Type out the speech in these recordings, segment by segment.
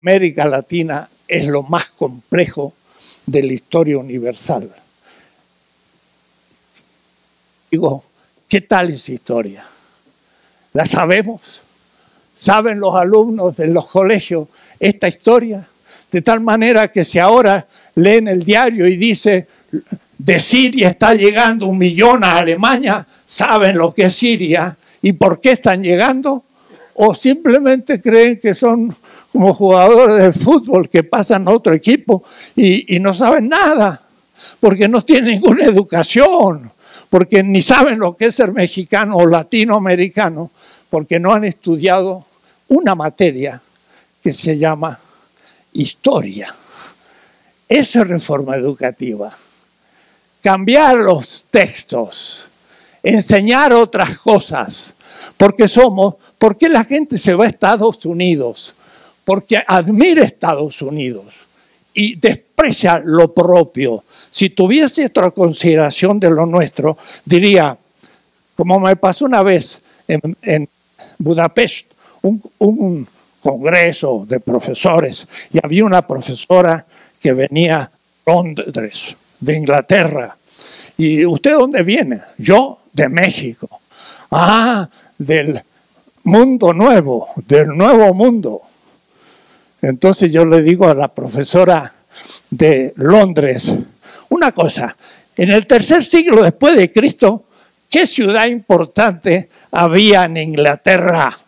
América Latina es lo más complejo de la historia universal. Digo, ¿qué tal es historia? ¿La sabemos? ¿Saben los alumnos de los colegios esta historia? De tal manera que si ahora leen el diario y dice de Siria está llegando 1 millón a Alemania, ¿saben lo que es Siria y por qué están llegando? ¿O simplemente creen que son como jugadores de fútbol que pasan a otro equipo y no saben nada? Porque no tienen ninguna educación, porque ni saben lo que es ser mexicano o latinoamericano, porque no han estudiado una materia que se llama historia. Esa es reforma educativa. Cambiar los textos, enseñar otras cosas, porque ¿por qué la gente se va a Estados Unidos? Porque admira Estados Unidos y desprecia lo propio. Si tuviese otra consideración de lo nuestro, diría, como me pasó una vez en Budapest, un congreso de profesores, y había una profesora que venía de Londres, de Inglaterra. ¿Y usted dónde viene? Yo, de México. Ah, del mundo nuevo, del nuevo mundo. Entonces yo le digo a la profesora de Londres, una cosa, en el 3er siglo después de Cristo, ¿qué ciudad importante había en Inglaterra?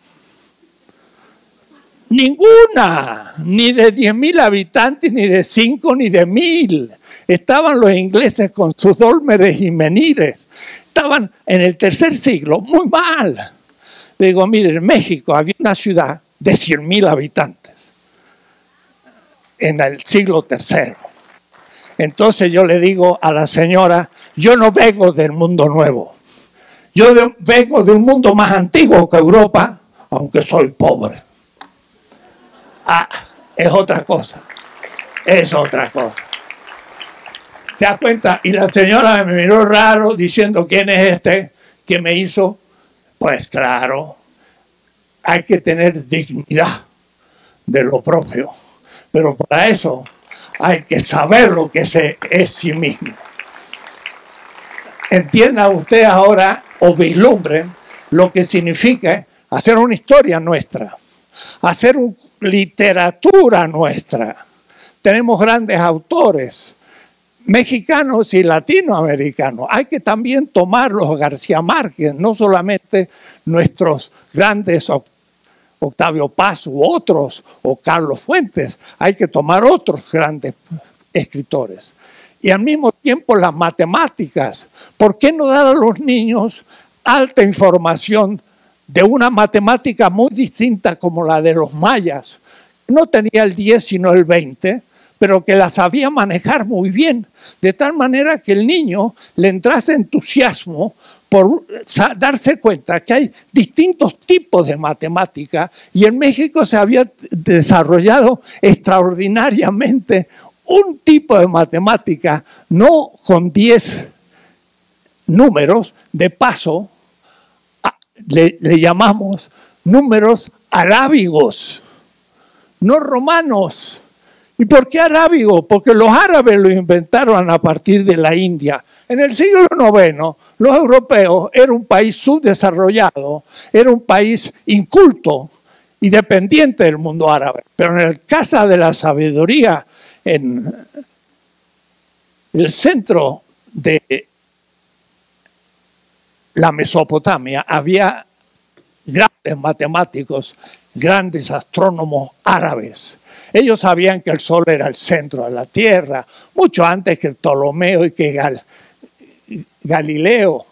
Ninguna, ni de 10.000 habitantes, ni de 5, ni de 1.000. Estaban los ingleses con sus dólmenes y menires. Estaban en el 3er siglo muy mal. Le digo, mire, en México había una ciudad de 100.000 habitantes en el siglo III. Entonces yo le digo a la señora, yo no vengo del mundo nuevo. Yo vengo de un mundo más antiguo que Europa, aunque soy pobre. Ah, es otra cosa. Es otra cosa. ¿Se da cuenta? Y la señora me miró raro diciendo, ¿quién es este que me hizo? Pues claro, hay que tener dignidad de lo propio. Pero para eso hay que saber lo que es sí mismo. Entienda usted ahora, o vislumbren, lo que significa hacer una historia nuestra, hacer literatura nuestra. Tenemos grandes autores, mexicanos y latinoamericanos. Hay que también tomar los García Márquez, no solamente nuestros grandes Octavio Paz u otros, o Carlos Fuentes. Hay que tomar otros grandes escritores. Y al mismo tiempo las matemáticas. ¿Por qué no dar a los niños alta información de una matemática muy distinta como la de los mayas? No tenía el 10 sino el 20, pero que la sabía manejar muy bien, de tal manera que el niño le entrase entusiasmo por darse cuenta que hay distintos tipos de matemática, y en México se había desarrollado extraordinariamente un tipo de matemática, no con 10 números, de paso le llamamos números arábigos, no romanos. ¿Y por qué arábigo? Porque los árabes lo inventaron a partir de la India. En el siglo IX, los europeos eran un país subdesarrollado, era un país inculto y dependiente del mundo árabe. Pero en el Casa de la Sabiduría, en el centro de la Mesopotamia, había grandes matemáticos, grandes astrónomos árabes. Ellos sabían que el Sol era el centro de la Tierra, mucho antes que Ptolomeo y que Galileo.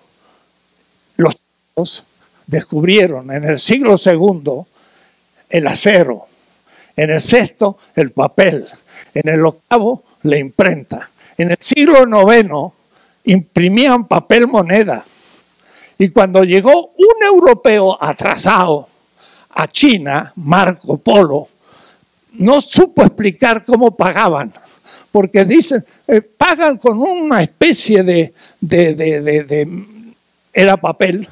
Los chinos descubrieron en el siglo II el acero, en el VI el papel, en el VIII la imprenta. En el siglo IX imprimían papel moneda. Y cuando llegó un europeo atrasado a China, Marco Polo, no supo explicar cómo pagaban, porque dicen, pagan con una especie de era papel,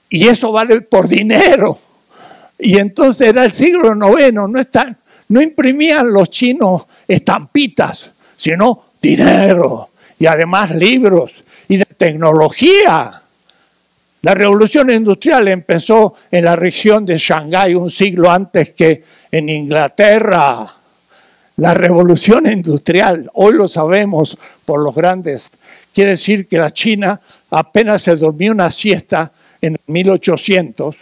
y eso vale por dinero. Y entonces era el siglo IX, No imprimían los chinos estampitas, sino dinero y además libros y de tecnología. La revolución industrial empezó en la región de Shanghái un siglo antes que en Inglaterra. La revolución industrial, hoy lo sabemos por los grandes, quiere decir que la China apenas se durmió una siesta en 1800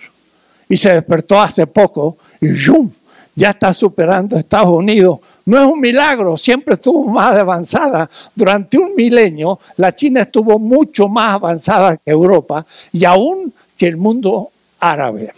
y se despertó hace poco y ¡yum!, ya está superando a Estados Unidos. No es un milagro, siempre estuvo más avanzada. Durante un milenio la China estuvo mucho más avanzada que Europa y aún que el mundo árabe.